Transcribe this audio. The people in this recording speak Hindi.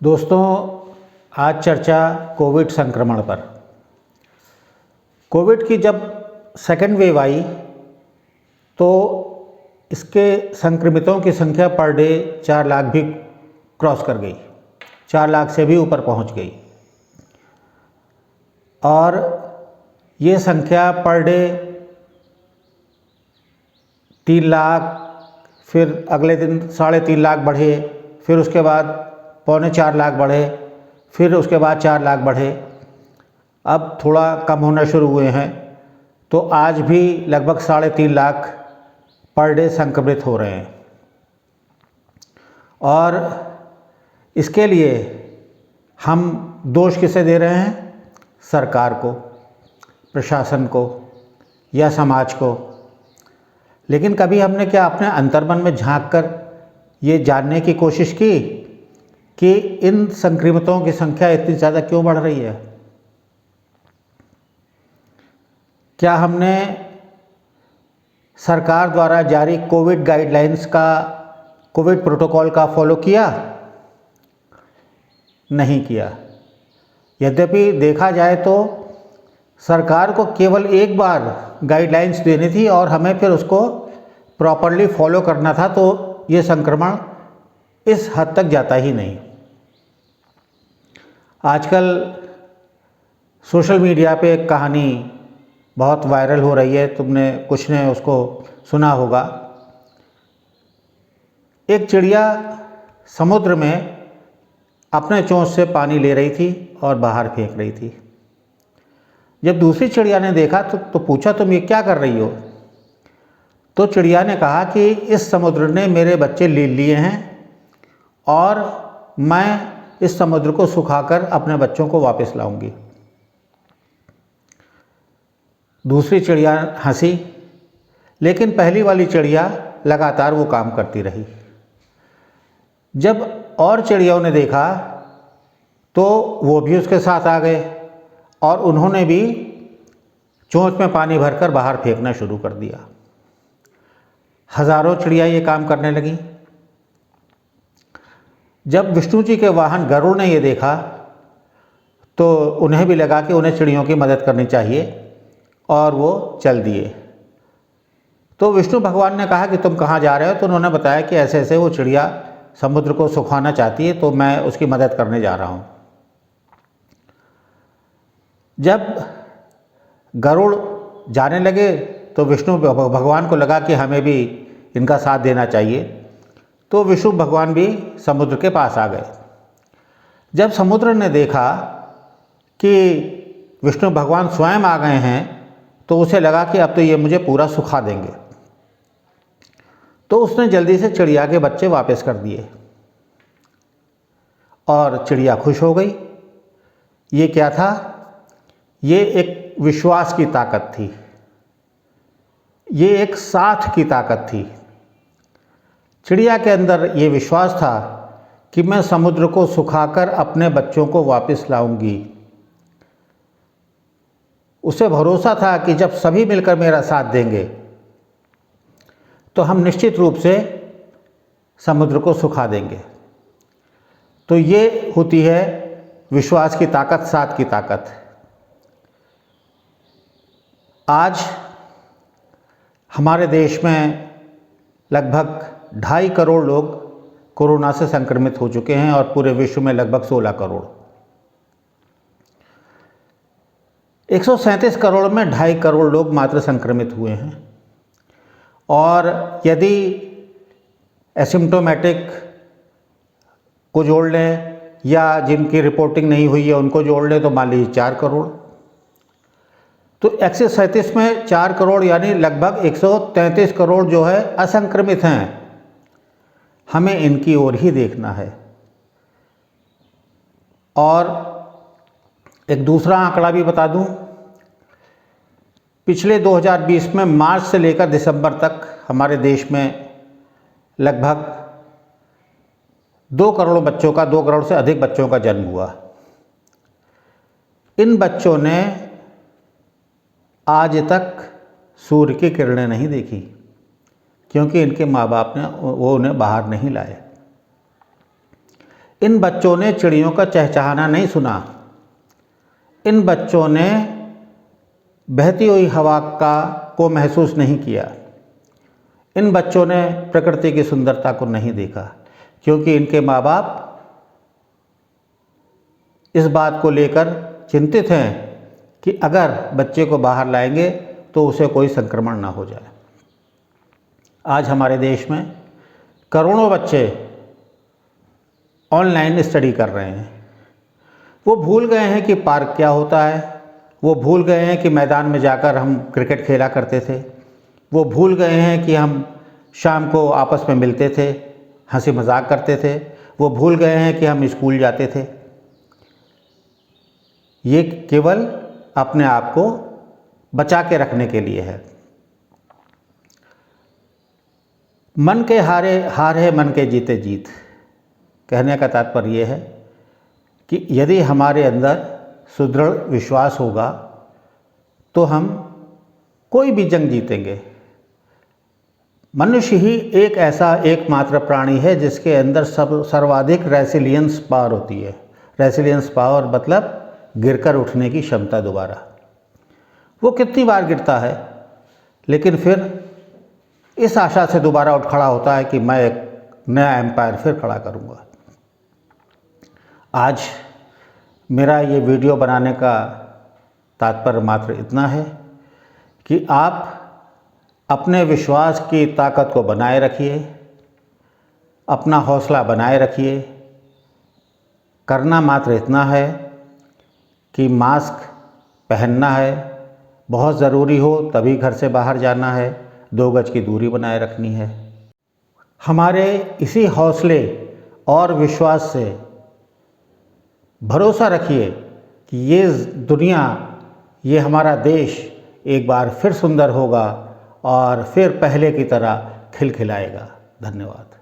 दोस्तों, आज चर्चा कोविड संक्रमण पर। कोविड की जब सेकेंड वेव आई तो इसके संक्रमितों की संख्या पर डे 4 लाख भी क्रॉस कर गई, 4 लाख से भी ऊपर पहुंच गई। और ये संख्या पर डे 3 लाख, फिर अगले दिन 3.5 लाख बढ़े, फिर उसके बाद 3.25 लाख बढ़े, फिर उसके बाद 4 लाख बढ़े। अब थोड़ा कम होना शुरू हुए हैं, तो आज भी लगभग 3.5 लाख पर डे संक्रमित हो रहे हैं। और इसके लिए हम दोष किसे दे रहे हैं? सरकार को, प्रशासन को या समाज को। लेकिन कभी हमने क्या अपने अंतर्मन में झांक कर ये जानने की कोशिश की कि इन संक्रमितों की संख्या इतनी ज़्यादा क्यों बढ़ रही है? क्या हमने सरकार द्वारा जारी कोविड गाइडलाइंस का, कोविड प्रोटोकॉल का फॉलो किया? नहीं किया। यद्यपि देखा जाए तो सरकार को केवल एक बार गाइडलाइंस देनी थी और हमें फिर उसको प्रॉपरली फॉलो करना था, तो ये संक्रमण इस हद तक जाता ही नहीं। आजकल सोशल मीडिया पे एक कहानी बहुत वायरल हो रही है, तुमने कुछ ने उसको सुना होगा। एक चिड़िया समुद्र में अपने चोंच से पानी ले रही थी और बाहर फेंक रही थी। जब दूसरी चिड़िया ने देखा तो पूछा, तुम ये क्या कर रही हो? तो चिड़िया ने कहा कि इस समुद्र ने मेरे बच्चे ले लिए हैं और मैं इस समुद्र को सुखाकर अपने बच्चों को वापस लाऊंगी। दूसरी चिड़िया हंसी, लेकिन पहली वाली चिड़िया लगातार वो काम करती रही। जब और चिड़ियों ने देखा तो वो भी उसके साथ आ गए और उन्होंने भी चोंच में पानी भरकर बाहर फेंकना शुरू कर दिया। हजारों चिड़िया ये काम करने लगी। जब विष्णु जी के वाहन गरुड़ ने ये देखा तो उन्हें भी लगा कि उन्हें चिड़ियों की मदद करनी चाहिए और वो चल दिए। तो विष्णु भगवान ने कहा कि तुम कहाँ जा रहे हो? तो उन्होंने बताया कि ऐसे ऐसे वो चिड़िया समुद्र को सुखाना चाहती है, तो मैं उसकी मदद करने जा रहा हूँ। जब गरुड़ जाने लगे तो विष्णु भगवान को लगा कि हमें भी इनका साथ देना चाहिए, तो विष्णु भगवान भी समुद्र के पास आ गए। जब समुद्र ने देखा कि विष्णु भगवान स्वयं आ गए हैं तो उसे लगा कि अब तो ये मुझे पूरा सुखा देंगे, तो उसने जल्दी से चिड़िया के बच्चे वापस कर दिए और चिड़िया खुश हो गई। ये क्या था? ये एक विश्वास की ताकत थी, ये एक साथ की ताकत थी। चिड़िया के अंदर ये विश्वास था कि मैं समुद्र को सुखाकर अपने बच्चों को वापस लाऊंगी। उसे भरोसा था कि जब सभी मिलकर मेरा साथ देंगे तो हम निश्चित रूप से समुद्र को सुखा देंगे। तो ये होती है विश्वास की ताकत, साथ की ताकत। आज हमारे देश में लगभग 2.5 करोड़ लोग कोरोना से संक्रमित हो चुके हैं और पूरे विश्व में लगभग 16 करोड़। 137 करोड़ में 2.5 करोड़ लोग मात्र संक्रमित हुए हैं। और यदि एसिम्प्टोमेटिक को जोड़ लें या जिनकी रिपोर्टिंग नहीं हुई है उनको जोड़ लें तो मान लीजिए 4 करोड़। तो 137 में 4 करोड़ यानी लगभग 133 करोड़ जो है असंक्रमित हैं। हमें इनकी ओर ही देखना है। और एक दूसरा आंकड़ा भी बता दूं, पिछले 2020 में मार्च से लेकर दिसंबर तक हमारे देश में लगभग 2 करोड़ बच्चों का, 2 करोड़ से अधिक बच्चों का जन्म हुआ। इन बच्चों ने आज तक सूर्य की किरणें नहीं देखी क्योंकि इनके माँ बाप ने वो उन्हें बाहर नहीं लाए। इन बच्चों ने चिड़ियों का चहचहाना नहीं सुना। इन बच्चों ने बहती हुई हवा को महसूस नहीं किया। इन बच्चों ने प्रकृति की सुंदरता को नहीं देखा, क्योंकि इनके माँ बाप इस बात को लेकर चिंतित हैं कि अगर बच्चे को बाहर लाएंगे तो उसे कोई संक्रमण ना हो जाए। आज हमारे देश में करोड़ों बच्चे ऑनलाइन स्टडी कर रहे हैं। वो भूल गए हैं कि पार्क क्या होता है, वो भूल गए हैं कि मैदान में जाकर हम क्रिकेट खेला करते थे, वो भूल गए हैं कि हम शाम को आपस में मिलते थे, हंसी मजाक करते थे, वो भूल गए हैं कि हम स्कूल जाते थे। ये केवल अपने आप को बचा के रखने के लिए है। मन के हार है मन के जीते जीत। कहने का तात्पर्य यह है कि यदि हमारे अंदर सुदृढ़ विश्वास होगा तो हम कोई भी जंग जीतेंगे। मनुष्य ही एक ऐसा एकमात्र प्राणी है जिसके अंदर सर्वाधिक रेसिलियंस पावर होती है। रेसिलियंस पावर मतलब गिरकर उठने की क्षमता दोबारा। वो कितनी बार गिरता है लेकिन फिर इस आशा से दोबारा उठ खड़ा होता है कि मैं एक नया एम्पायर फिर खड़ा करूँगा। आज मेरा ये वीडियो बनाने का तात्पर्य मात्र इतना है कि आप अपने विश्वास की ताकत को बनाए रखिए, अपना हौसला बनाए रखिए। करना मात्र इतना है कि मास्क पहनना है, बहुत ज़रूरी हो तभी घर से बाहर जाना है, 2 गज की दूरी बनाए रखनी है। हमारे इसी हौसले और विश्वास से भरोसा रखिए कि ये दुनिया, ये हमारा देश एक बार फिर सुंदर होगा और फिर पहले की तरह खिलखिलाएगा। धन्यवाद।